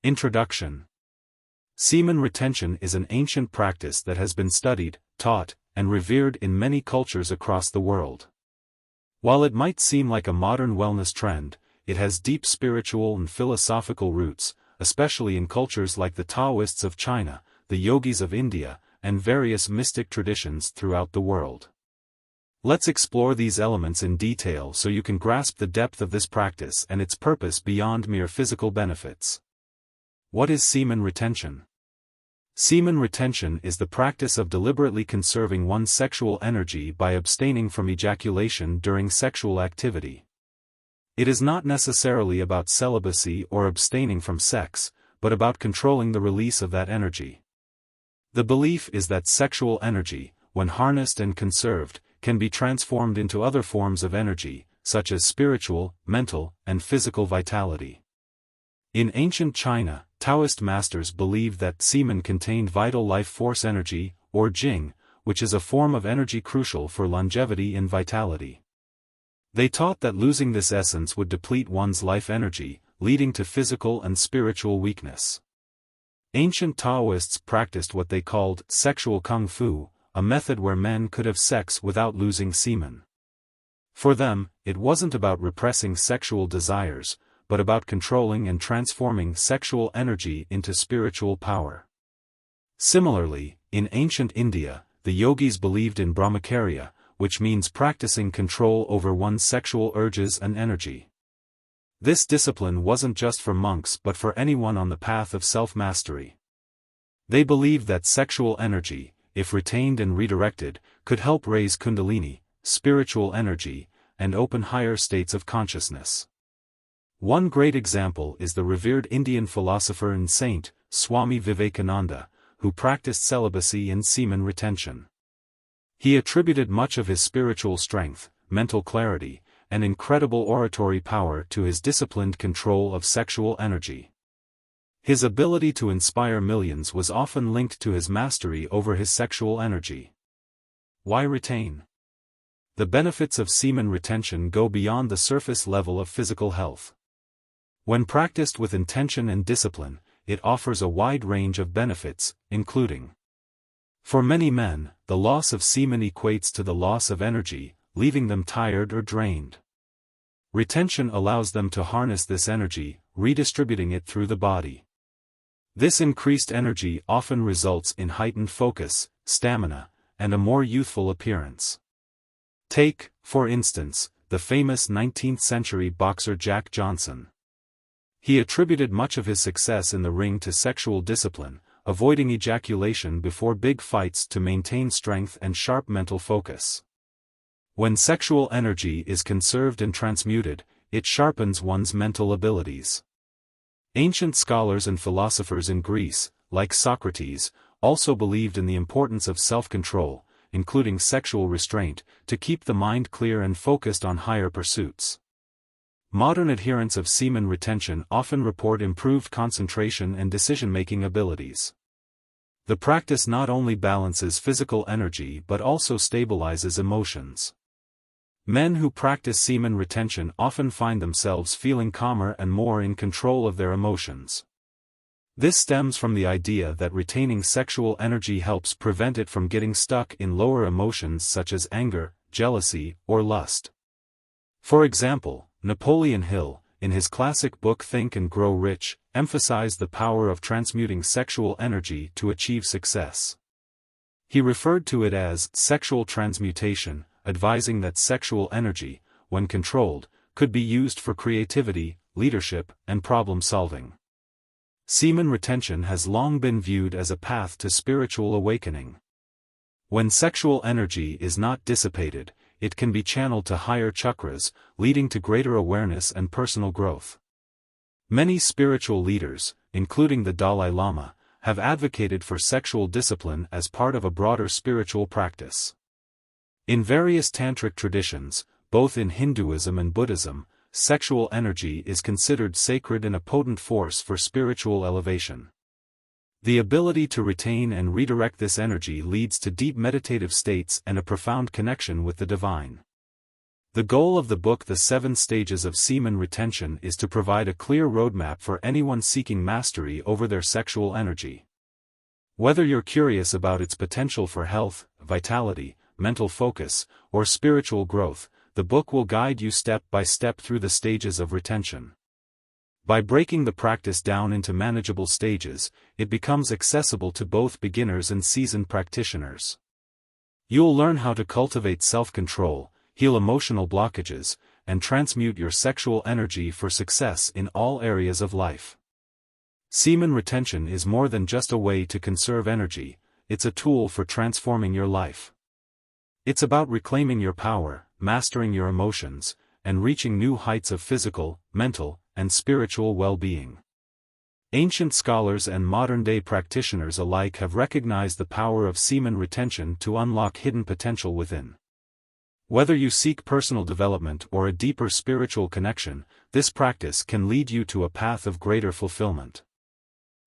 Introduction. Semen retention is an ancient practice that has been studied, taught, and revered in many cultures across the world. While it might seem like a modern wellness trend, it has deep spiritual and philosophical roots, especially in cultures like the Taoists of China, the yogis of India, and various mystic traditions throughout the world. Let's explore these elements in detail so you can grasp the depth of this practice and its purpose beyond mere physical benefits. What is semen retention? Semen retention is the practice of deliberately conserving one's sexual energy by abstaining from ejaculation during sexual activity. It is not necessarily about celibacy or abstaining from sex, but about controlling the release of that energy. The belief is that sexual energy, when harnessed and conserved, can be transformed into other forms of energy, such as spiritual, mental, and physical vitality. In ancient China, Taoist masters believed that semen contained vital life force energy, or jing, which is a form of energy crucial for longevity and vitality. They taught that losing this essence would deplete one's life energy, leading to physical and spiritual weakness. Ancient Taoists practiced what they called sexual kung fu, a method where men could have sex without losing semen. For them, it wasn't about repressing sexual desires, but about controlling and transforming sexual energy into spiritual power. Similarly, in ancient India, the yogis believed in brahmacharya, which means practicing control over one's sexual urges and energy. This discipline wasn't just for monks but for anyone on the path of self-mastery. They believed that sexual energy, if retained and redirected, could help raise kundalini, spiritual energy, and open higher states of consciousness. One great example is the revered Indian philosopher and saint, Swami Vivekananda, who practiced celibacy and semen retention. He attributed much of his spiritual strength, mental clarity, and incredible oratory power to his disciplined control of sexual energy. His ability to inspire millions was often linked to his mastery over his sexual energy. Why retain? The benefits of semen retention go beyond the surface level of physical health. When practiced with intention and discipline, it offers a wide range of benefits, including: for many men, the loss of semen equates to the loss of energy, leaving them tired or drained. Retention allows them to harness this energy, redistributing it through the body. This increased energy often results in heightened focus, stamina, and a more youthful appearance. Take, for instance, the famous 19th-century boxer Jack Johnson. He attributed much of his success in the ring to sexual discipline, avoiding ejaculation before big fights to maintain strength and sharp mental focus. When sexual energy is conserved and transmuted, it sharpens one's mental abilities. Ancient scholars and philosophers in Greece, like Socrates, also believed in the importance of self-control, including sexual restraint, to keep the mind clear and focused on higher pursuits. Modern adherents of semen retention often report improved concentration and decision-making abilities. The practice not only balances physical energy but also stabilizes emotions. Men who practice semen retention often find themselves feeling calmer and more in control of their emotions. This stems from the idea that retaining sexual energy helps prevent it from getting stuck in lower emotions such as anger, jealousy, or lust. For example, Napoleon Hill, in his classic book Think and Grow Rich, emphasized the power of transmuting sexual energy to achieve success. He referred to it as sexual transmutation, advising that sexual energy, when controlled, could be used for creativity, leadership, and problem-solving. Semen retention has long been viewed as a path to spiritual awakening. When sexual energy is not dissipated, it can be channeled to higher chakras, leading to greater awareness and personal growth. Many spiritual leaders, including the Dalai Lama, have advocated for sexual discipline as part of a broader spiritual practice. In various tantric traditions, both in Hinduism and Buddhism, sexual energy is considered sacred and a potent force for spiritual elevation. The ability to retain and redirect this energy leads to deep meditative states and a profound connection with the divine. The goal of the book The 7 Stages of Semen Retention is to provide a clear roadmap for anyone seeking mastery over their sexual energy. Whether you're curious about its potential for health, vitality, mental focus, or spiritual growth, the book will guide you step by step through the stages of retention. By breaking the practice down into manageable stages, it becomes accessible to both beginners and seasoned practitioners. You'll learn how to cultivate self-control, heal emotional blockages, and transmute your sexual energy for success in all areas of life. Semen retention is more than just a way to conserve energy, it's a tool for transforming your life. It's about reclaiming your power, mastering your emotions, and reaching new heights of physical, mental, and spiritual well-being. Ancient scholars and modern-day practitioners alike have recognized the power of semen retention to unlock hidden potential within. Whether you seek personal development or a deeper spiritual connection, this practice can lead you to a path of greater fulfillment.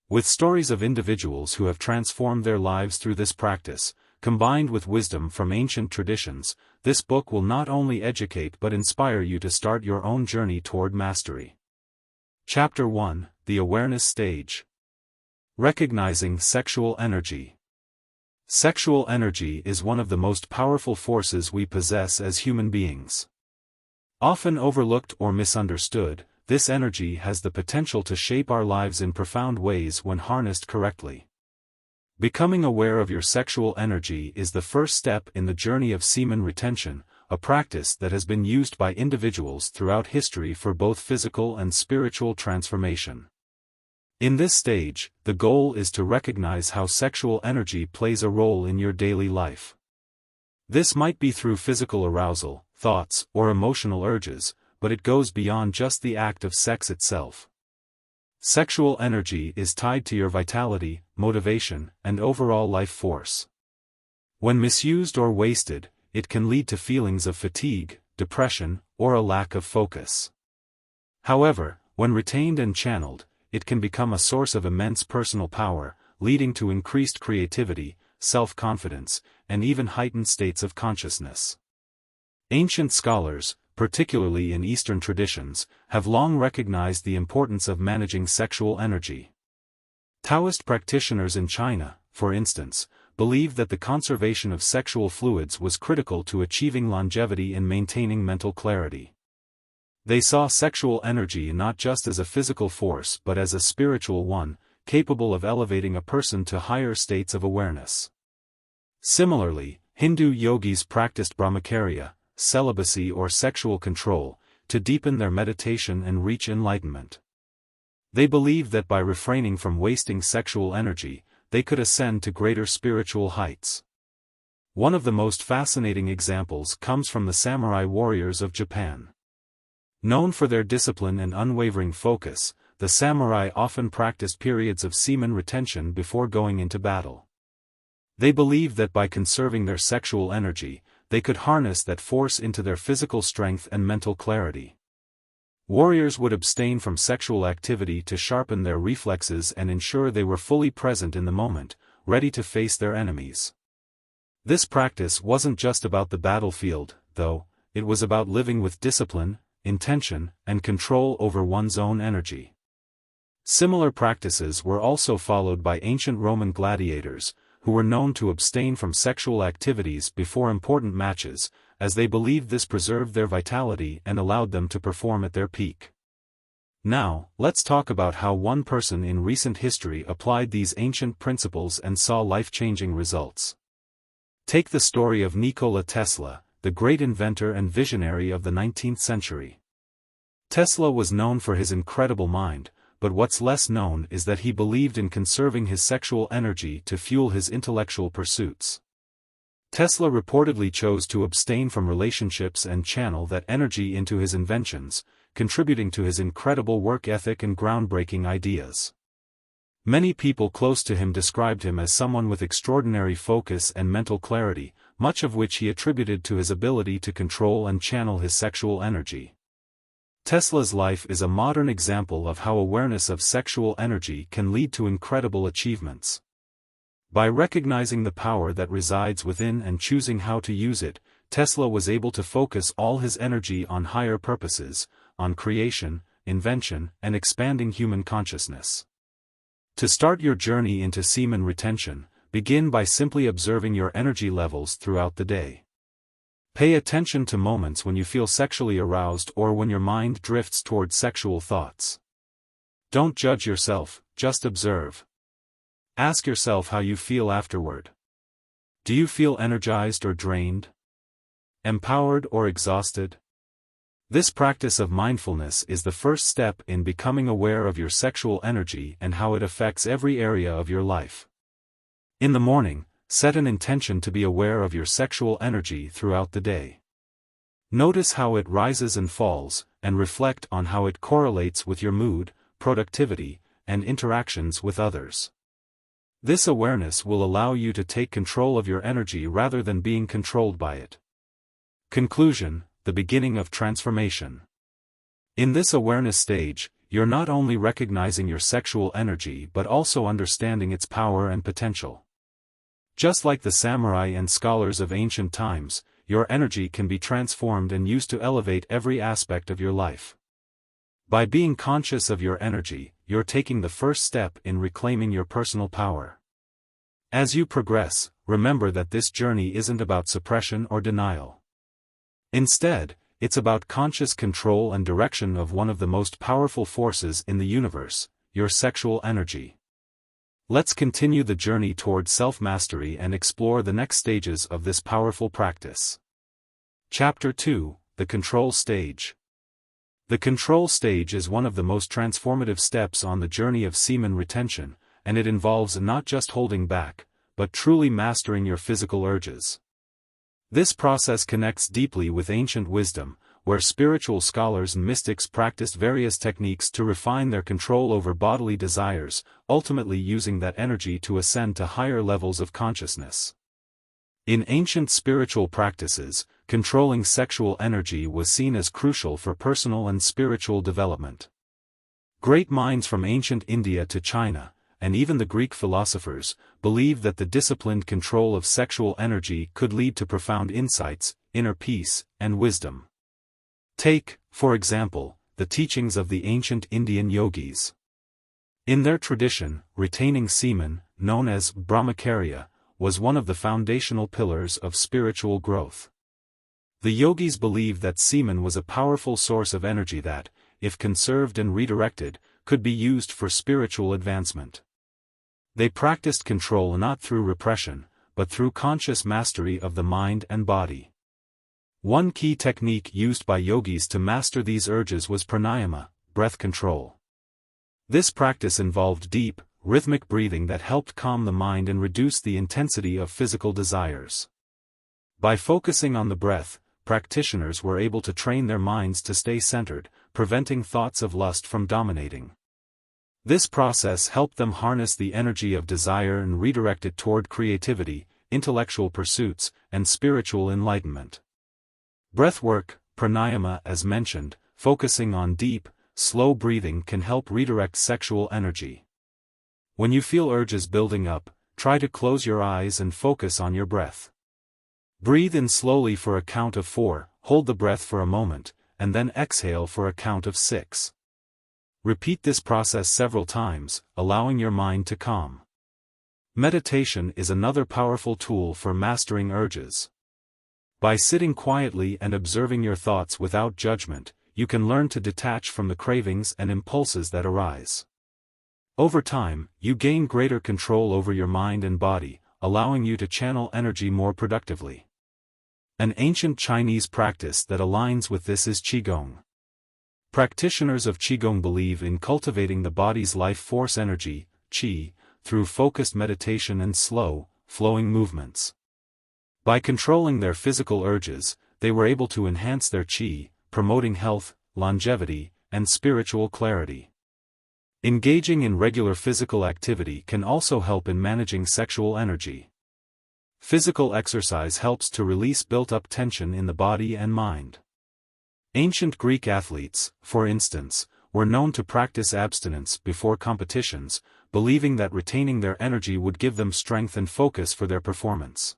With stories of individuals who have transformed their lives through this practice, combined with wisdom from ancient traditions, this book will not only educate but inspire you to start your own journey toward mastery. Chapter 1: The Awareness Stage. Recognizing Sexual Energy. Sexual energy is one of the most powerful forces we possess as human beings. Often overlooked or misunderstood, this energy has the potential to shape our lives in profound ways when harnessed correctly. Becoming aware of your sexual energy is the first step in the journey of semen retention, a practice that has been used by individuals throughout history for both physical and spiritual transformation. In this stage, the goal is to recognize how sexual energy plays a role in your daily life. This might be through physical arousal, thoughts, or emotional urges, but it goes beyond just the act of sex itself. Sexual energy is tied to your vitality, motivation, and overall life force. When misused or wasted, it can lead to feelings of fatigue, depression, or a lack of focus. However, when retained and channeled, it can become a source of immense personal power, leading to increased creativity, self-confidence, and even heightened states of consciousness. Ancient scholars, particularly in Eastern traditions, have long recognized the importance of managing sexual energy. Taoist practitioners in China, for instance, believed that the conservation of sexual fluids was critical to achieving longevity and maintaining mental clarity. They saw sexual energy not just as a physical force but as a spiritual one, capable of elevating a person to higher states of awareness. Similarly, Hindu yogis practiced brahmacharya, celibacy or sexual control, to deepen their meditation and reach enlightenment. They believed that by refraining from wasting sexual energy, they could ascend to greater spiritual heights. One of the most fascinating examples comes from the samurai warriors of Japan. Known for their discipline and unwavering focus, the samurai often practiced periods of semen retention before going into battle. They believed that by conserving their sexual energy, they could harness that force into their physical strength and mental clarity. Warriors would abstain from sexual activity to sharpen their reflexes and ensure they were fully present in the moment, ready to face their enemies. This practice wasn't just about the battlefield, though, it was about living with discipline, intention, and control over one's own energy. Similar practices were also followed by ancient Roman gladiators, who were known to abstain from sexual activities before important matches, as they believed this preserved their vitality and allowed them to perform at their peak. Now, let's talk about how one person in recent history applied these ancient principles and saw life-changing results. Take the story of Nikola Tesla, the great inventor and visionary of the 19th century. Tesla was known for his incredible mind, but what's less known is that he believed in conserving his sexual energy to fuel his intellectual pursuits. Tesla reportedly chose to abstain from relationships and channel that energy into his inventions, contributing to his incredible work ethic and groundbreaking ideas. Many people close to him described him as someone with extraordinary focus and mental clarity, much of which he attributed to his ability to control and channel his sexual energy. Tesla's life is a modern example of how awareness of sexual energy can lead to incredible achievements. By recognizing the power that resides within and choosing how to use it, Tesla was able to focus all his energy on higher purposes, on creation, invention, and expanding human consciousness. To start your journey into semen retention, begin by simply observing your energy levels throughout the day. Pay attention to moments when you feel sexually aroused or when your mind drifts toward sexual thoughts. Don't judge yourself, just observe. Ask yourself how you feel afterward. Do you feel energized or drained? Empowered or exhausted? This practice of mindfulness is the first step in becoming aware of your sexual energy and how it affects every area of your life. In the morning, set an intention to be aware of your sexual energy throughout the day. Notice how it rises and falls, and reflect on how it correlates with your mood, productivity, and interactions with others. This awareness will allow you to take control of your energy rather than being controlled by it. Conclusion: the beginning of transformation. In this awareness stage, you're not only recognizing your sexual energy but also understanding its power and potential. Just like the samurai and scholars of ancient times, your energy can be transformed and used to elevate every aspect of your life. By being conscious of your energy, you're taking the first step in reclaiming your personal power. As you progress, remember that this journey isn't about suppression or denial. Instead, it's about conscious control and direction of one of the most powerful forces in the universe, your sexual energy. Let's continue the journey toward self-mastery and explore the next stages of this powerful practice. Chapter 2: The Control Stage. The control stage is one of the most transformative steps on the journey of semen retention, and it involves not just holding back, but truly mastering your physical urges. This process connects deeply with ancient wisdom, where spiritual scholars and mystics practiced various techniques to refine their control over bodily desires, ultimately using that energy to ascend to higher levels of consciousness. In ancient spiritual practices, controlling sexual energy was seen as crucial for personal and spiritual development. Great minds from ancient India to China, and even the Greek philosophers, believed that the disciplined control of sexual energy could lead to profound insights, inner peace, and wisdom. Take, for example, the teachings of the ancient Indian yogis. In their tradition, retaining semen, known as brahmacharya, was one of the foundational pillars of spiritual growth. The yogis believed that semen was a powerful source of energy that, if conserved and redirected, could be used for spiritual advancement. They practiced control not through repression, but through conscious mastery of the mind and body. One key technique used by yogis to master these urges was pranayama, breath control. This practice involved deep, rhythmic breathing that helped calm the mind and reduce the intensity of physical desires. By focusing on the breath, practitioners were able to train their minds to stay centered, preventing thoughts of lust from dominating. This process helped them harness the energy of desire and redirect it toward creativity, intellectual pursuits, and spiritual enlightenment. Breathwork, pranayama as mentioned, focusing on deep, slow breathing can help redirect sexual energy. When you feel urges building up, try to close your eyes and focus on your breath. Breathe in slowly for a count of 4, hold the breath for a moment, and then exhale for a count of 6. Repeat this process several times, allowing your mind to calm. Meditation is another powerful tool for mastering urges. By sitting quietly and observing your thoughts without judgment, you can learn to detach from the cravings and impulses that arise. Over time, you gain greater control over your mind and body, allowing you to channel energy more productively. An ancient Chinese practice that aligns with this is Qigong. Practitioners of Qigong believe in cultivating the body's life force energy, qi, through focused meditation and slow, flowing movements. By controlling their physical urges, they were able to enhance their qi, promoting health, longevity, and spiritual clarity. Engaging in regular physical activity can also help in managing sexual energy. Physical exercise helps to release built-up tension in the body and mind. Ancient Greek athletes, for instance, were known to practice abstinence before competitions, believing that retaining their energy would give them strength and focus for their performance.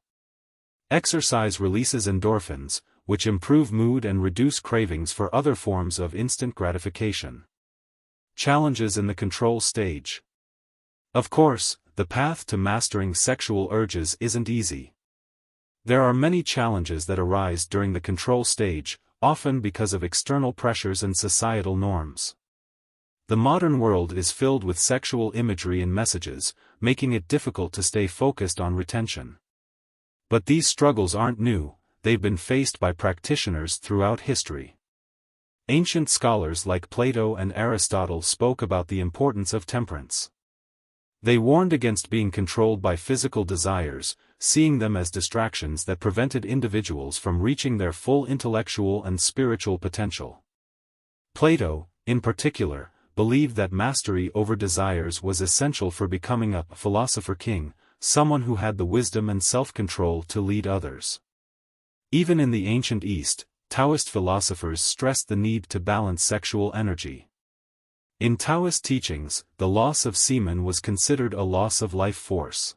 Exercise releases endorphins, which improve mood and reduce cravings for other forms of instant gratification. Challenges in the control stage. Of course, the path to mastering sexual urges isn't easy. There are many challenges that arise during the control stage, often because of external pressures and societal norms. The modern world is filled with sexual imagery and messages, making it difficult to stay focused on retention. But these struggles aren't new, they've been faced by practitioners throughout history. Ancient scholars like Plato and Aristotle spoke about the importance of temperance. They warned against being controlled by physical desires, seeing them as distractions that prevented individuals from reaching their full intellectual and spiritual potential. Plato, in particular, believed that mastery over desires was essential for becoming a philosopher king, someone who had the wisdom and self-control to lead others. Even in the ancient East, Taoist philosophers stressed the need to balance sexual energy. In Taoist teachings, the loss of semen was considered a loss of life force.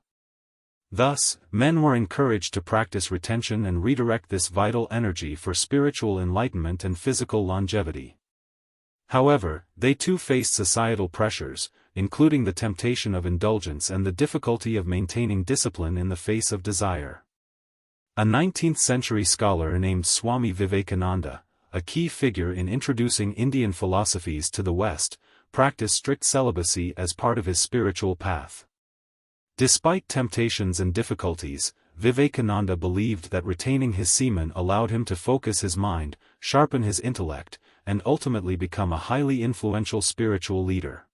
Thus, men were encouraged to practice retention and redirect this vital energy for spiritual enlightenment and physical longevity. However, they too faced societal pressures, including the temptation of indulgence and the difficulty of maintaining discipline in the face of desire. A 19th-century scholar named Swami Vivekananda, a key figure in introducing Indian philosophies to the West, practiced strict celibacy as part of his spiritual path. Despite temptations and difficulties, Vivekananda believed that retaining his semen allowed him to focus his mind, sharpen his intellect, and ultimately become a highly influential spiritual leader.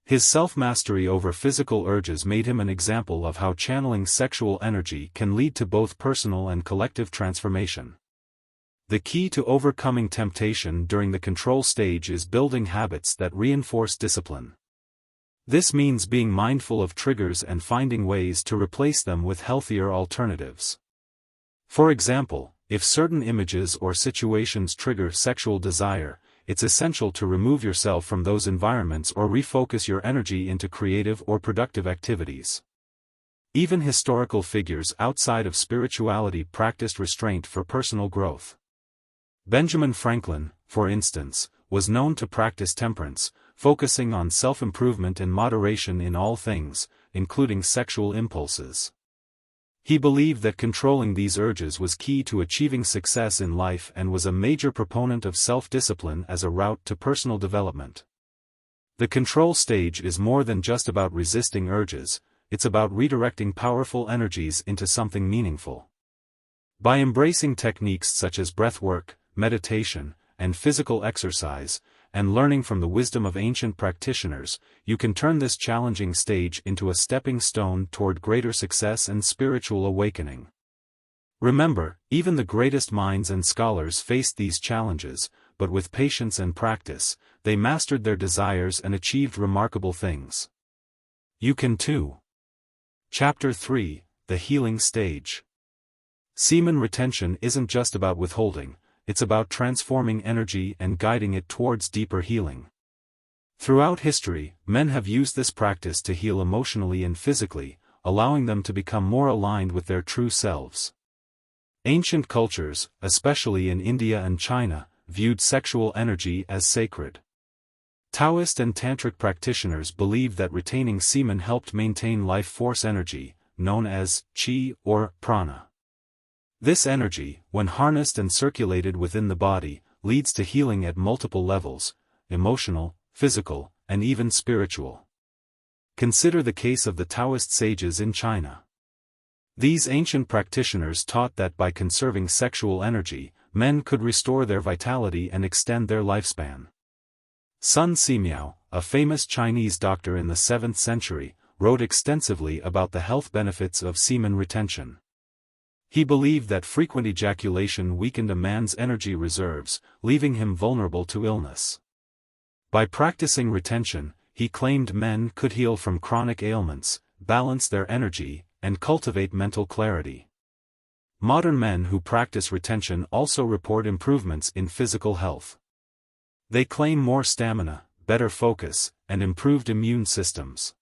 His self-mastery over physical urges made him an example of how channeling sexual energy can lead to both personal and collective transformation. The key to overcoming temptation during the control stage is building habits that reinforce discipline. This means being mindful of triggers and finding ways to replace them with healthier alternatives. For example, if certain images or situations trigger sexual desire, it's essential to remove yourself from those environments or refocus your energy into creative or productive activities. Even historical figures outside of spirituality practiced restraint for personal growth. Benjamin Franklin, for instance, was known to practice temperance, focusing on self-improvement and moderation in all things, including sexual impulses. He believed that controlling these urges was key to achieving success in life and was a major proponent of self-discipline as a route to personal development. The control stage is more than just about resisting urges, it's about redirecting powerful energies into something meaningful. By embracing techniques such as breath work, meditation, and physical exercise, and learning from the wisdom of ancient practitioners, you can turn this challenging stage into a stepping stone toward greater success and spiritual awakening. Remember, even the greatest minds and scholars faced these challenges, but with patience and practice, they mastered their desires and achieved remarkable things. You can too. Chapter 3: The Healing Stage. Semen retention isn't just about withholding, it's about transforming energy and guiding it towards deeper healing. Throughout history, men have used this practice to heal emotionally and physically, allowing them to become more aligned with their true selves. Ancient cultures, especially in India and China, viewed sexual energy as sacred. Taoist and Tantric practitioners believed that retaining semen helped maintain life force energy, known as qi or prana. This energy, when harnessed and circulated within the body, leads to healing at multiple levels: emotional, physical, and even spiritual. Consider the case of the Taoist sages in China. These ancient practitioners taught that by conserving sexual energy, men could restore their vitality and extend their lifespan. Sun Simiao, a famous Chinese doctor in the 7th century, wrote extensively about the health benefits of semen retention. He believed that frequent ejaculation weakened a man's energy reserves, leaving him vulnerable to illness. By practicing retention, he claimed men could heal from chronic ailments, balance their energy, and cultivate mental clarity. Modern men who practice retention also report improvements in physical health. They claim more stamina, better focus, and improved immune systems.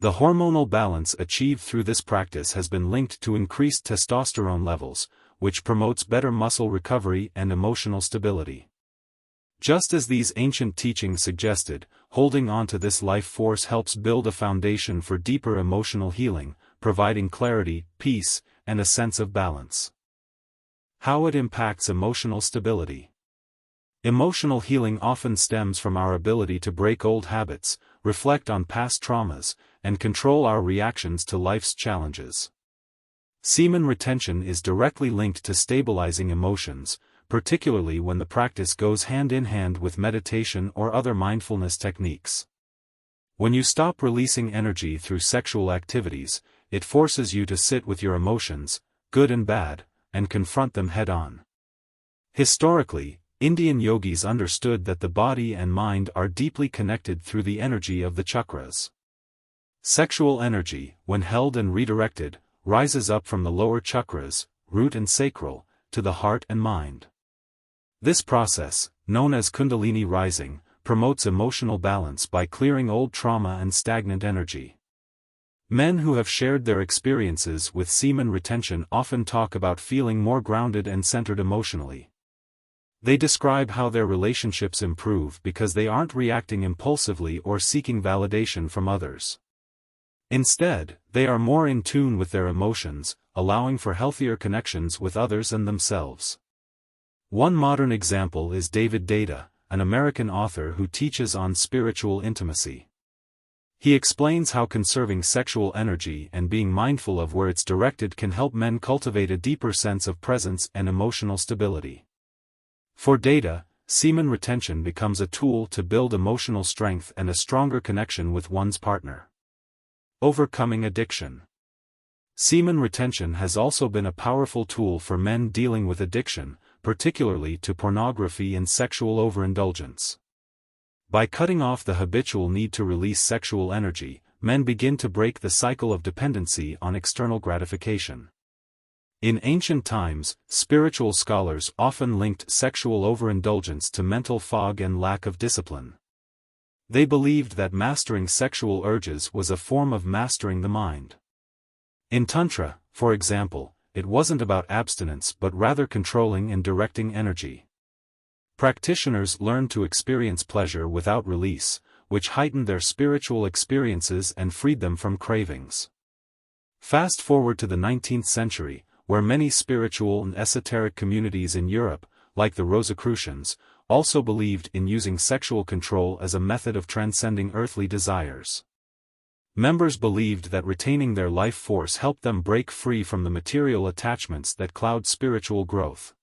The hormonal balance achieved through this practice has been linked to increased testosterone levels, which promotes better muscle recovery and emotional stability. Just as these ancient teachings suggested, holding on to this life force helps build a foundation for deeper emotional healing, providing clarity, peace, and a sense of balance. How it impacts emotional stability. Emotional healing often stems from our ability to break old habits, reflect on past traumas, and control our reactions to life's challenges. Semen retention is directly linked to stabilizing emotions, particularly when the practice goes hand in hand with meditation or other mindfulness techniques. When you stop releasing energy through sexual activities, it forces you to sit with your emotions, good and bad, and confront them head-on. Historically, Indian yogis understood that the body and mind are deeply connected through the energy of the chakras. Sexual energy, when held and redirected, rises up from the lower chakras, root and sacral, to the heart and mind. This process, known as Kundalini rising, promotes emotional balance by clearing old trauma and stagnant energy. Men who have shared their experiences with semen retention often talk about feeling more grounded and centered emotionally. They describe how their relationships improve because they aren't reacting impulsively or seeking validation from others. Instead, they are more in tune with their emotions, allowing for healthier connections with others and themselves. One modern example is David Deida, an American author who teaches on spiritual intimacy. He explains how conserving sexual energy and being mindful of where it's directed can help men cultivate a deeper sense of presence and emotional stability. For Deida, semen retention becomes a tool to build emotional strength and a stronger connection with one's partner. Overcoming addiction. Semen retention has also been a powerful tool for men dealing with addiction, particularly to pornography and sexual overindulgence. By cutting off the habitual need to release sexual energy, men begin to break the cycle of dependency on external gratification. In ancient times, spiritual scholars often linked sexual overindulgence to mental fog and lack of discipline. They believed that mastering sexual urges was a form of mastering the mind. In Tantra, for example, it wasn't about abstinence but rather controlling and directing energy. Practitioners learned to experience pleasure without release, which heightened their spiritual experiences and freed them from cravings. Fast forward to the 19th century, where many spiritual and esoteric communities in Europe, like the Rosicrucians, also believed in using sexual control as a method of transcending earthly desires. Members believed that retaining their life force helped them break free from the material attachments that cloud spiritual growth.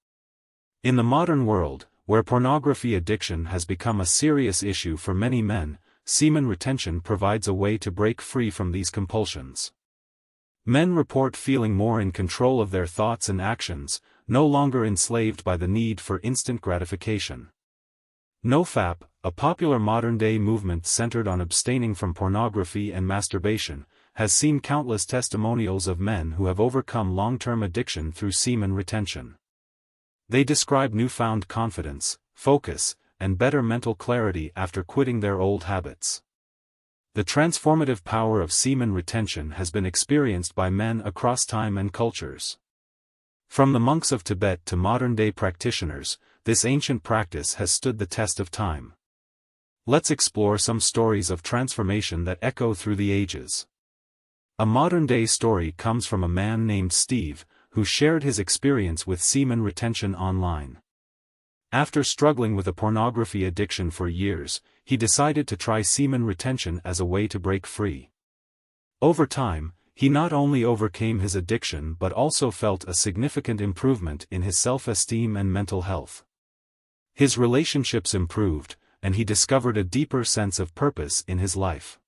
In the modern world, where pornography addiction has become a serious issue for many men, semen retention provides a way to break free from these compulsions. Men report feeling more in control of their thoughts and actions, no longer enslaved by the need for instant gratification. NoFap, a popular modern-day movement centered on abstaining from pornography and masturbation, has seen countless testimonials of men who have overcome long-term addiction through semen retention. They describe newfound confidence, focus, and better mental clarity after quitting their old habits. The transformative power of semen retention has been experienced by men across time and cultures. From the monks of Tibet to modern-day practitioners, this ancient practice has stood the test of time. Let's explore some stories of transformation that echo through the ages. A modern-day story comes from a man named Steve, who shared his experience with semen retention online. After struggling with a pornography addiction for years, he decided to try semen retention as a way to break free. Over time, he not only overcame his addiction but also felt a significant improvement in his self-esteem and mental health. His relationships improved, and he discovered a deeper sense of purpose in his life.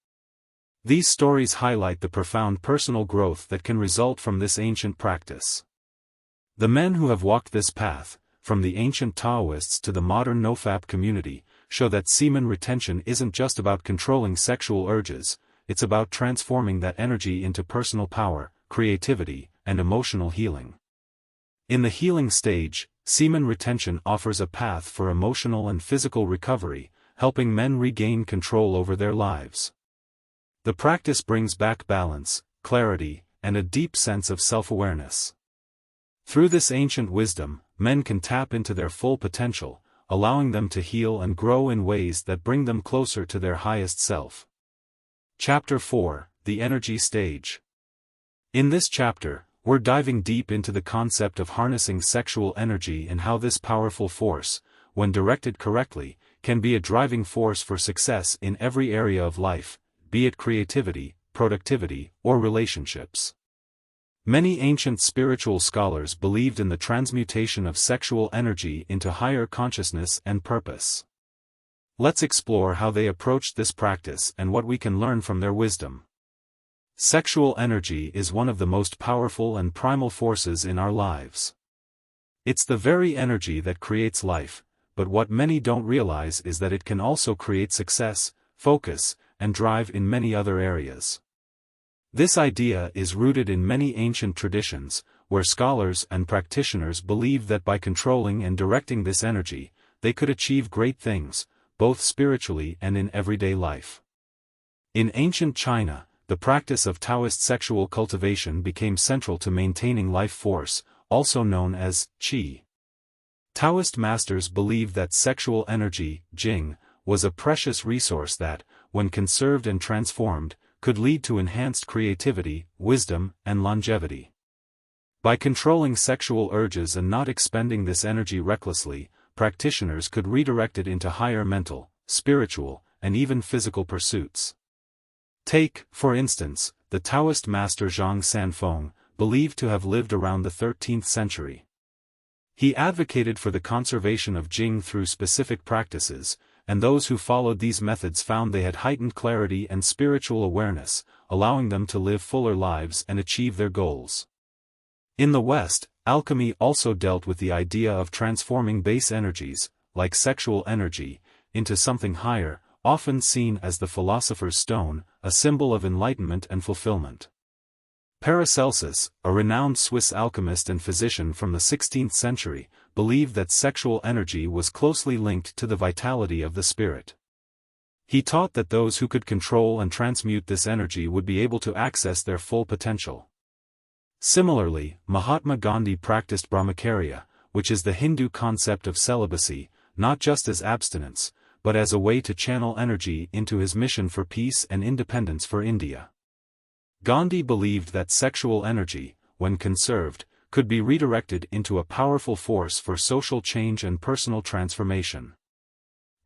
These stories highlight the profound personal growth that can result from this ancient practice. The men who have walked this path, from the ancient Taoists to the modern NoFap community, show that semen retention isn't just about controlling sexual urges, it's about transforming that energy into personal power, creativity, and emotional healing. In the healing stage, semen retention offers a path for emotional and physical recovery, helping men regain control over their lives. The practice brings back balance, clarity, and a deep sense of self-awareness. Through this ancient wisdom, men can tap into their full potential, allowing them to heal and grow in ways that bring them closer to their highest self. Chapter 4: The Energy Stage. In this chapter, we're diving deep into the concept of harnessing sexual energy and how this powerful force, when directed correctly, can be a driving force for success in every area of life, be it creativity, productivity, or relationships. Many ancient spiritual scholars believed in the transmutation of sexual energy into higher consciousness and purpose. Let's explore how they approached this practice and what we can learn from their wisdom. Sexual energy is one of the most powerful and primal forces in our lives. It's the very energy that creates life, but what many don't realize is that it can also create success, focus, and drive in many other areas. This idea is rooted in many ancient traditions, where scholars and practitioners believed that by controlling and directing this energy, they could achieve great things, both spiritually and in everyday life. In ancient China, the practice of Taoist sexual cultivation became central to maintaining life force, also known as qi. Taoist masters believed that sexual energy, jing, was a precious resource that, when conserved and transformed, could lead to enhanced creativity, wisdom, and longevity. By controlling sexual urges and not expending this energy recklessly, practitioners could redirect it into higher mental, spiritual, and even physical pursuits. Take, for instance, the Taoist master Zhang Sanfeng, believed to have lived around the 13th century. He advocated for the conservation of jing through specific practices, and those who followed these methods found they had heightened clarity and spiritual awareness, allowing them to live fuller lives and achieve their goals. In the West, alchemy also dealt with the idea of transforming base energies, like sexual energy, into something higher, often seen as the philosopher's stone, a symbol of enlightenment and fulfillment. Paracelsus, a renowned Swiss alchemist and physician from the 16th century, believed that sexual energy was closely linked to the vitality of the spirit. He taught that those who could control and transmute this energy would be able to access their full potential. Similarly, Mahatma Gandhi practiced brahmacharya, which is the Hindu concept of celibacy, not just as abstinence, but as a way to channel energy into his mission for peace and independence for India. Gandhi believed that sexual energy, when conserved, could be redirected into a powerful force for social change and personal transformation.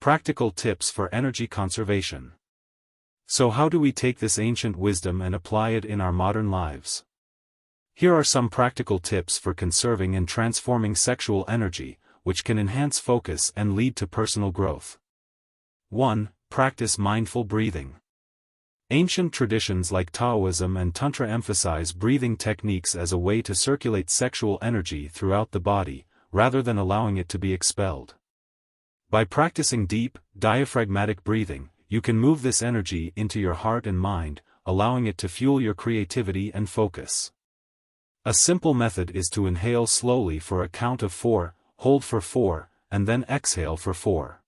Practical tips for energy conservation. So how do we take this ancient wisdom and apply it in our modern lives? Here are some practical tips for conserving and transforming sexual energy, which can enhance focus and lead to personal growth. 1. Practice mindful breathing. Ancient traditions like Taoism and Tantra emphasize breathing techniques as a way to circulate sexual energy throughout the body, rather than allowing it to be expelled. By practicing deep, diaphragmatic breathing, you can move this energy into your heart and mind, allowing it to fuel your creativity and focus. A simple method is to inhale slowly for a count of 4, hold for 4, and then exhale for 4.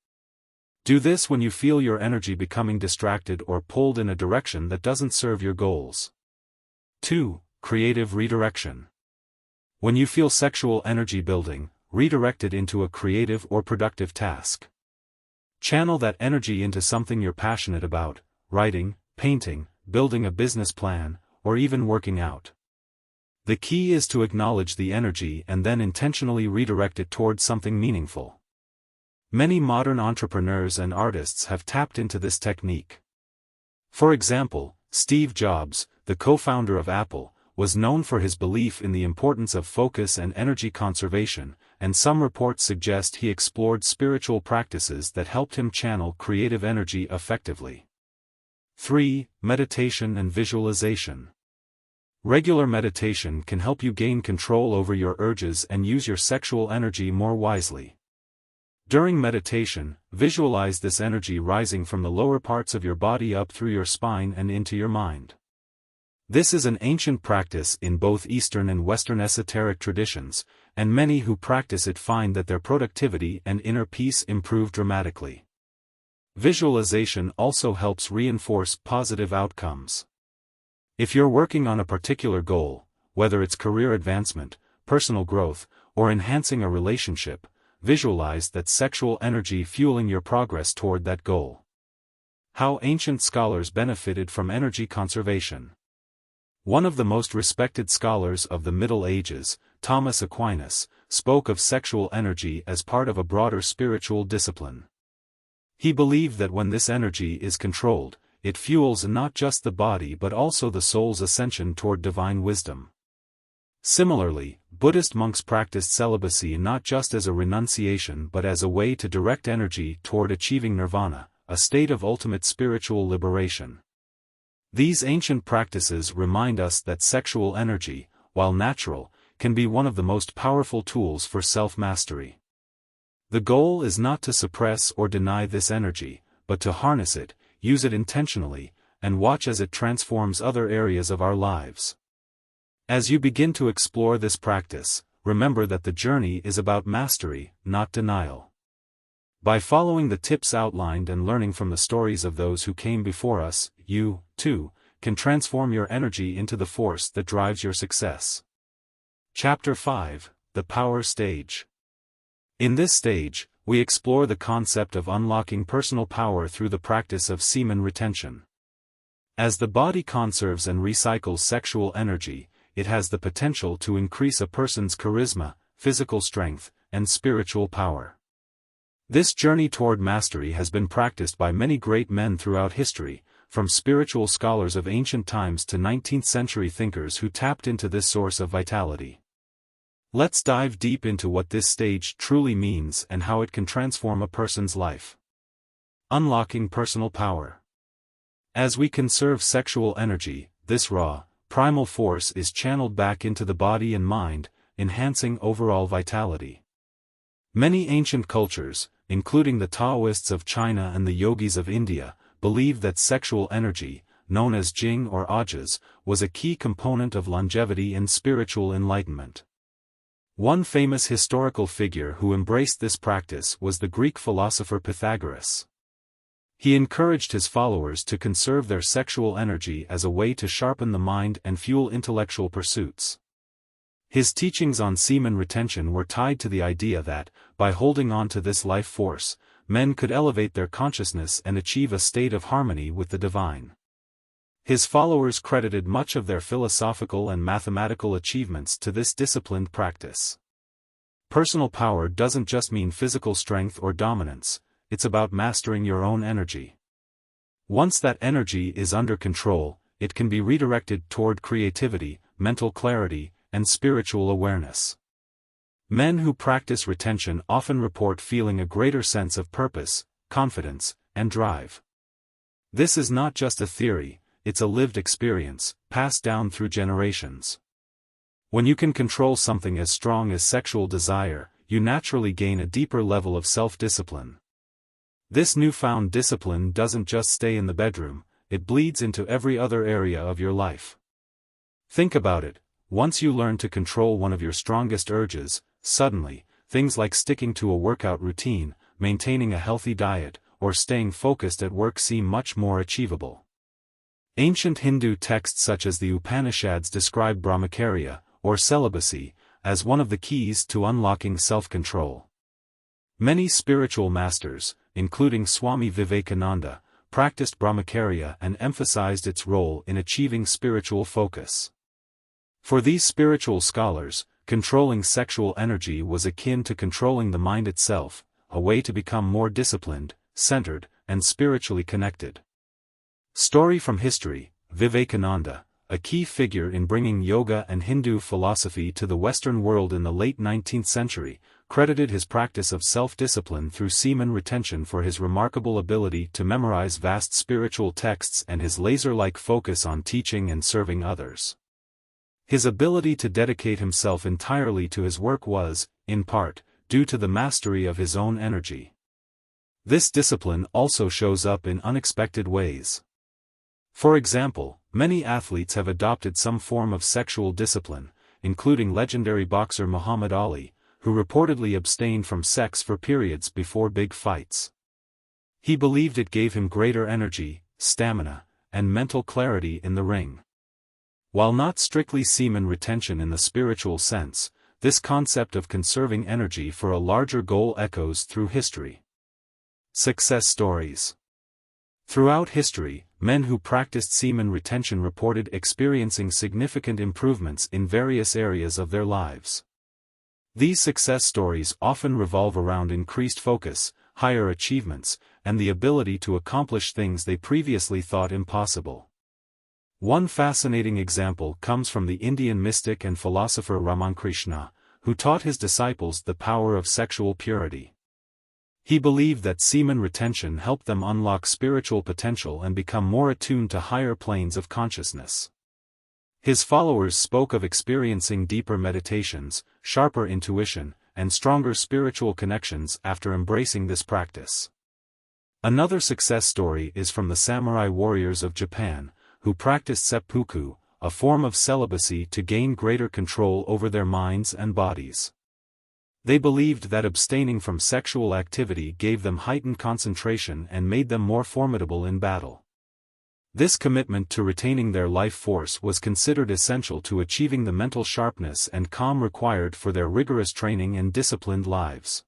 Do this when you feel your energy becoming distracted or pulled in a direction that doesn't serve your goals. 2. Creative redirection. When you feel sexual energy building, redirect it into a creative or productive task. Channel that energy into something you're passionate about, writing, painting, building a business plan, or even working out. The key is to acknowledge the energy and then intentionally redirect it towards something meaningful. Many modern entrepreneurs and artists have tapped into this technique. For example, Steve Jobs, the co-founder of Apple, was known for his belief in the importance of focus and energy conservation, and some reports suggest he explored spiritual practices that helped him channel creative energy effectively. 3. Meditation and visualization. Regular meditation can help you gain control over your urges and use your sexual energy more wisely. During meditation, visualize this energy rising from the lower parts of your body up through your spine and into your mind. This is an ancient practice in both Eastern and Western esoteric traditions, and many who practice it find that their productivity and inner peace improve dramatically. Visualization also helps reinforce positive outcomes. If you're working on a particular goal, whether it's career advancement, personal growth, or enhancing a relationship, visualize that sexual energy fueling your progress toward that goal. How ancient scholars benefited from energy conservation. One of the most respected scholars of the Middle Ages, Thomas Aquinas, spoke of sexual energy as part of a broader spiritual discipline. He believed that when this energy is controlled, it fuels not just the body but also the soul's ascension toward divine wisdom. Similarly, Buddhist monks practiced celibacy not just as a renunciation but as a way to direct energy toward achieving nirvana, a state of ultimate spiritual liberation. These ancient practices remind us that sexual energy, while natural, can be one of the most powerful tools for self-mastery. The goal is not to suppress or deny this energy, but to harness it, use it intentionally, and watch as it transforms other areas of our lives. As you begin to explore this practice, remember that the journey is about mastery, not denial. By following the tips outlined and learning from the stories of those who came before us, you, too, can transform your energy into the force that drives your success. Chapter 5: The Power Stage. In this stage, we explore the concept of unlocking personal power through the practice of semen retention. As the body conserves and recycles sexual energy, it has the potential to increase a person's charisma, physical strength, and spiritual power. This journey toward mastery has been practiced by many great men throughout history, from spiritual scholars of ancient times to 19th-century thinkers who tapped into this source of vitality. Let's dive deep into what this stage truly means and how it can transform a person's life. Unlocking personal power. As we conserve sexual energy, this raw, primal force is channeled back into the body and mind, enhancing overall vitality. Many ancient cultures, including the Taoists of China and the yogis of India, believed that sexual energy, known as Jing or Ojas, was a key component of longevity and spiritual enlightenment. One famous historical figure who embraced this practice was the Greek philosopher Pythagoras. He encouraged his followers to conserve their sexual energy as a way to sharpen the mind and fuel intellectual pursuits. His teachings on semen retention were tied to the idea that, by holding on to this life force, men could elevate their consciousness and achieve a state of harmony with the divine. His followers credited much of their philosophical and mathematical achievements to this disciplined practice. Personal power doesn't just mean physical strength or dominance, it's about mastering your own energy. Once that energy is under control, it can be redirected toward creativity, mental clarity, and spiritual awareness. Men who practice retention often report feeling a greater sense of purpose, confidence, and drive. This is not just a theory, it's a lived experience, passed down through generations. When you can control something as strong as sexual desire, you naturally gain a deeper level of self-discipline. This newfound discipline doesn't just stay in the bedroom, it bleeds into every other area of your life. Think about it, once you learn to control one of your strongest urges, suddenly, things like sticking to a workout routine, maintaining a healthy diet, or staying focused at work seem much more achievable. Ancient Hindu texts such as the Upanishads describe brahmacharya, or celibacy, as one of the keys to unlocking self-control. Many spiritual masters, including Swami Vivekananda, practiced brahmacharya and emphasized its role in achieving spiritual focus. For these spiritual scholars, controlling sexual energy was akin to controlling the mind itself, a way to become more disciplined, centered, and spiritually connected. Story from history: Vivekananda, a key figure in bringing yoga and Hindu philosophy to the Western world in the late 19th century, credited his practice of self-discipline through semen retention for his remarkable ability to memorize vast spiritual texts and his laser-like focus on teaching and serving others. His ability to dedicate himself entirely to his work was, in part, due to the mastery of his own energy. This discipline also shows up in unexpected ways. For example, many athletes have adopted some form of sexual discipline, including legendary boxer Muhammad Ali, who reportedly abstained from sex for periods before big fights. He believed it gave him greater energy, stamina, and mental clarity in the ring. While not strictly semen retention in the spiritual sense, this concept of conserving energy for a larger goal echoes through history. Success stories. Throughout history, men who practiced semen retention reported experiencing significant improvements in various areas of their lives. These success stories often revolve around increased focus, higher achievements, and the ability to accomplish things they previously thought impossible. One fascinating example comes from the Indian mystic and philosopher Ramakrishna, who taught his disciples the power of sexual purity. He believed that semen retention helped them unlock spiritual potential and become more attuned to higher planes of consciousness. His followers spoke of experiencing deeper meditations, sharper intuition, and stronger spiritual connections after embracing this practice. Another success story is from the samurai warriors of Japan, who practiced seppuku, a form of celibacy to gain greater control over their minds and bodies. They believed that abstaining from sexual activity gave them heightened concentration and made them more formidable in battle. This commitment to retaining their life force was considered essential to achieving the mental sharpness and calm required for their rigorous training and disciplined lives.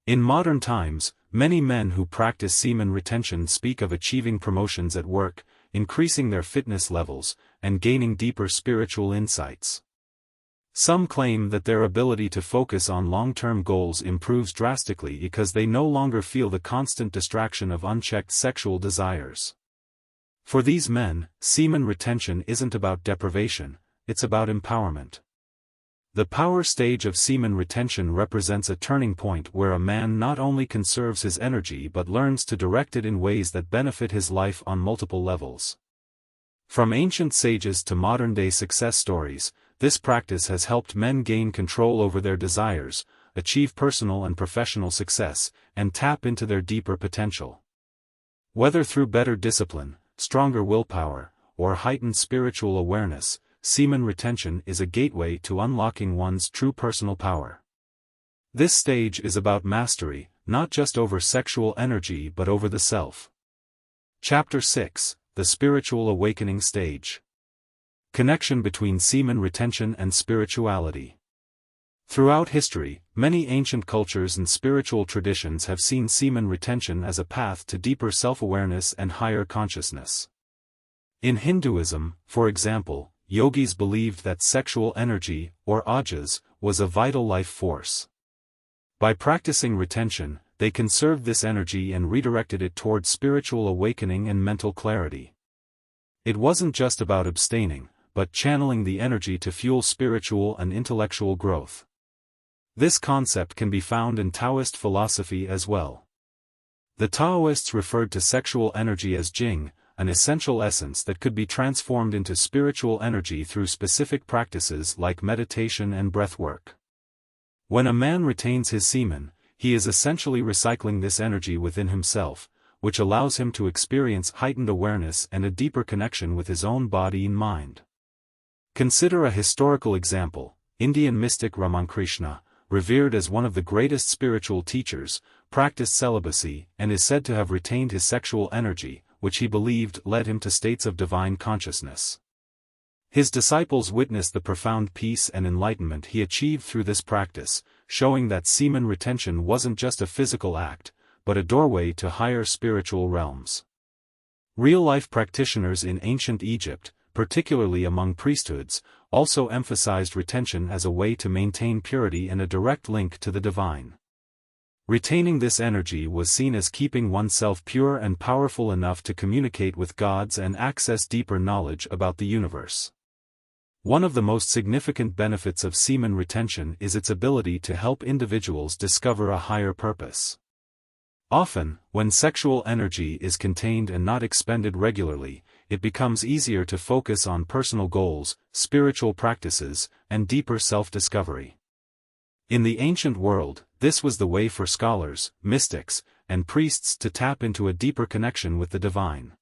In modern times, many men who practice semen retention speak of achieving promotions at work, increasing their fitness levels, and gaining deeper spiritual insights. Some claim that their ability to focus on long-term goals improves drastically because they no longer feel the constant distraction of unchecked sexual desires. For these men, semen retention isn't about deprivation, it's about empowerment. The power stage of semen retention represents a turning point where a man not only conserves his energy but learns to direct it in ways that benefit his life on multiple levels. From ancient sages to modern-day success stories, this practice has helped men gain control over their desires, achieve personal and professional success, and tap into their deeper potential. Whether through better discipline, stronger willpower, or heightened spiritual awareness, semen retention is a gateway to unlocking one's true personal power. This stage is about mastery, not just over sexual energy but over the self. Chapter 6: The Spiritual Awakening Stage. Connection between semen retention and spirituality. Throughout history, many ancient cultures and spiritual traditions have seen semen retention as a path to deeper self-awareness and higher consciousness. In Hinduism, for example, yogis believed that sexual energy, or ajas, was a vital life force. By practicing retention, they conserved this energy and redirected it towards spiritual awakening and mental clarity. It wasn't just about abstaining, but channeling the energy to fuel spiritual and intellectual growth. This concept can be found in Taoist philosophy as well. The Taoists referred to sexual energy as jing, an essential essence that could be transformed into spiritual energy through specific practices like meditation and breathwork. When a man retains his semen, he is essentially recycling this energy within himself, which allows him to experience heightened awareness and a deeper connection with his own body and mind. Consider a historical example. Indian mystic Ramakrishna, revered as one of the greatest spiritual teachers, practiced celibacy and is said to have retained his sexual energy, which he believed led him to states of divine consciousness. His disciples witnessed the profound peace and enlightenment he achieved through this practice, showing that semen retention wasn't just a physical act, but a doorway to higher spiritual realms. Real-life practitioners in ancient Egypt, particularly among priesthoods, also emphasized retention as a way to maintain purity and a direct link to the divine. Retaining this energy was seen as keeping oneself pure and powerful enough to communicate with gods and access deeper knowledge about the universe. One of the most significant benefits of semen retention is its ability to help individuals discover a higher purpose. Often, when sexual energy is contained and not expended regularly, it becomes easier to focus on personal goals, spiritual practices, and deeper self-discovery. In the ancient world, this was the way for scholars, mystics, and priests to tap into a deeper connection with the divine.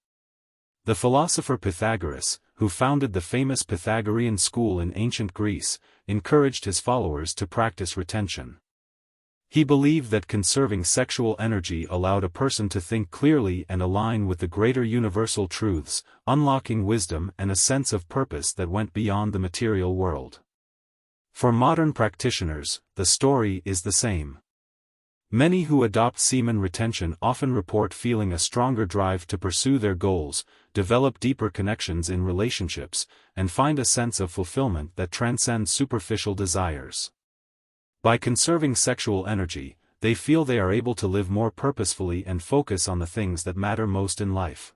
The philosopher Pythagoras, who founded the famous Pythagorean school in ancient Greece, encouraged his followers to practice retention. He believed that conserving sexual energy allowed a person to think clearly and align with the greater universal truths, unlocking wisdom and a sense of purpose that went beyond the material world. For modern practitioners, the story is the same. Many who adopt semen retention often report feeling a stronger drive to pursue their goals, develop deeper connections in relationships, and find a sense of fulfillment that transcends superficial desires. By conserving sexual energy, they feel they are able to live more purposefully and focus on the things that matter most in life.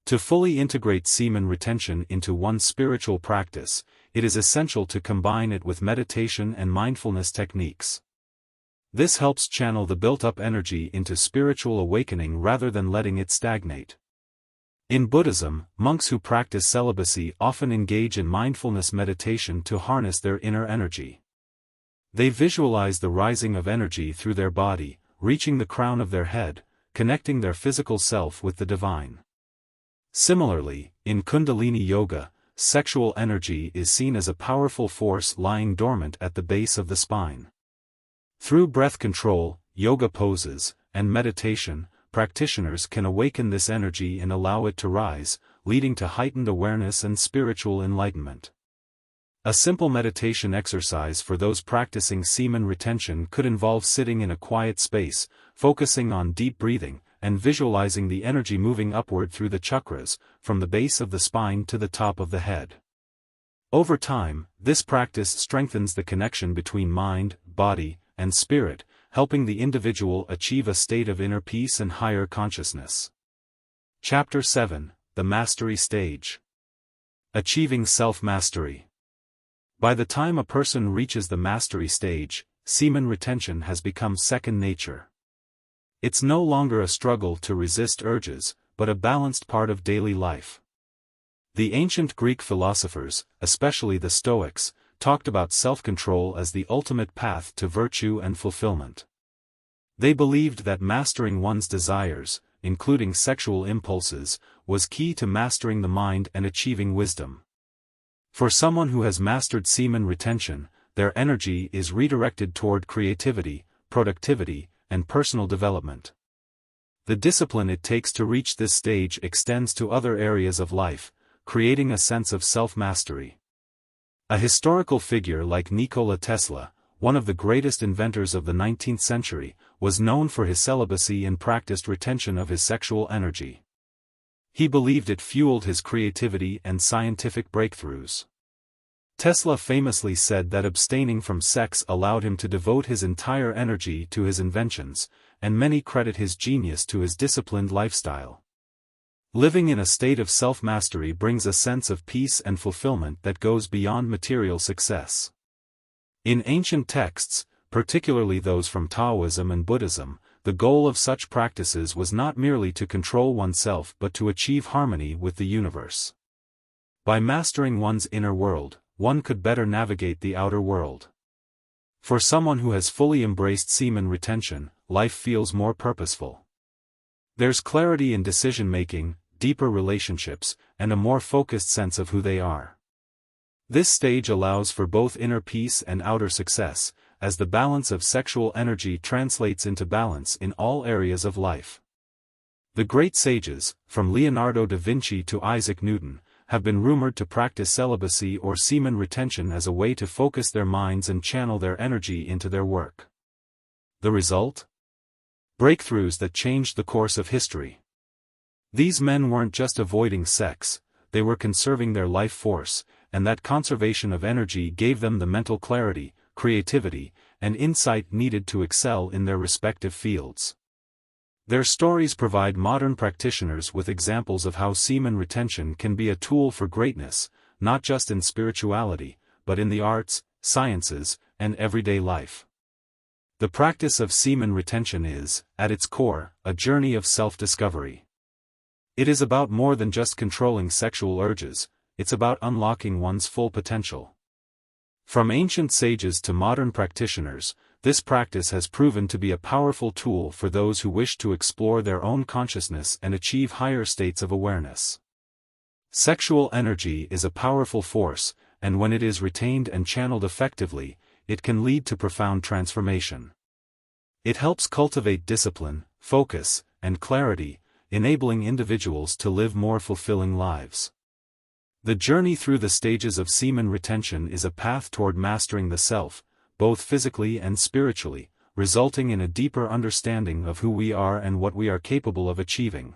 To fully integrate semen retention into one's spiritual practice, it is essential to combine it with meditation and mindfulness techniques. This helps channel the built-up energy into spiritual awakening rather than letting it stagnate. In Buddhism, monks who practice celibacy often engage in mindfulness meditation to harness their inner energy. They visualize the rising of energy through their body, reaching the crown of their head, connecting their physical self with the divine. Similarly, in Kundalini Yoga, sexual energy is seen as a powerful force lying dormant at the base of the spine. Through breath control, yoga poses, and meditation, practitioners can awaken this energy and allow it to rise, leading to heightened awareness and spiritual enlightenment. A simple meditation exercise for those practicing semen retention could involve sitting in a quiet space, focusing on deep breathing, and visualizing the energy moving upward through the chakras, from the base of the spine to the top of the head. Over time, this practice strengthens the connection between mind, body, and spirit, helping the individual achieve a state of inner peace and higher consciousness. Chapter 7: The Mastery Stage. Achieving Self-Mastery. By the time a person reaches the mastery stage, semen retention has become second nature. It's no longer a struggle to resist urges, but a balanced part of daily life. The ancient Greek philosophers, especially the Stoics, talked about self-control as the ultimate path to virtue and fulfillment. They believed that mastering one's desires, including sexual impulses, was key to mastering the mind and achieving wisdom. For someone who has mastered semen retention, their energy is redirected toward creativity, productivity, and personal development. The discipline it takes to reach this stage extends to other areas of life, creating a sense of self-mastery. A historical figure like Nikola Tesla, one of the greatest inventors of the 19th century, was known for his celibacy and practiced retention of his sexual energy. He believed it fueled his creativity and scientific breakthroughs. Tesla famously said that abstaining from sex allowed him to devote his entire energy to his inventions, and many credit his genius to his disciplined lifestyle. Living in a state of self-mastery brings a sense of peace and fulfillment that goes beyond material success. In ancient texts, particularly those from Taoism and Buddhism, the goal of such practices was not merely to control oneself but to achieve harmony with the universe. By mastering one's inner world, one could better navigate the outer world. For someone who has fully embraced semen retention, life feels more purposeful. There's clarity in decision-making, deeper relationships, and a more focused sense of who they are. This stage allows for both inner peace and outer success, as the balance of sexual energy translates into balance in all areas of life. The great sages, from Leonardo da Vinci to Isaac Newton, have been rumored to practice celibacy or semen retention as a way to focus their minds and channel their energy into their work. The result? Breakthroughs that changed the course of history. These men weren't just avoiding sex, they were conserving their life force, and that conservation of energy gave them the mental clarity, creativity, and insight needed to excel in their respective fields. Their stories provide modern practitioners with examples of how semen retention can be a tool for greatness, not just in spirituality, but in the arts, sciences, and everyday life. The practice of semen retention is, at its core, a journey of self-discovery. It is about more than just controlling sexual urges, it's about unlocking one's full potential. From ancient sages to modern practitioners, this practice has proven to be a powerful tool for those who wish to explore their own consciousness and achieve higher states of awareness. Sexual energy is a powerful force, and when it is retained and channeled effectively, it can lead to profound transformation. It helps cultivate discipline, focus, and clarity, enabling individuals to live more fulfilling lives. The journey through the stages of semen retention is a path toward mastering the self, both physically and spiritually, resulting in a deeper understanding of who we are and what we are capable of achieving.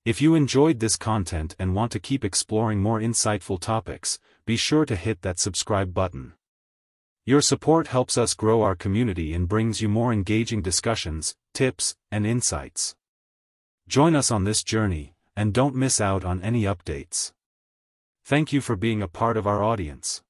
If you enjoyed this content and want to keep exploring more insightful topics, be sure to hit that subscribe button. Your support helps us grow our community and brings you more engaging discussions, tips, and insights. Join us on this journey, and don't miss out on any updates. Thank you for being a part of our audience.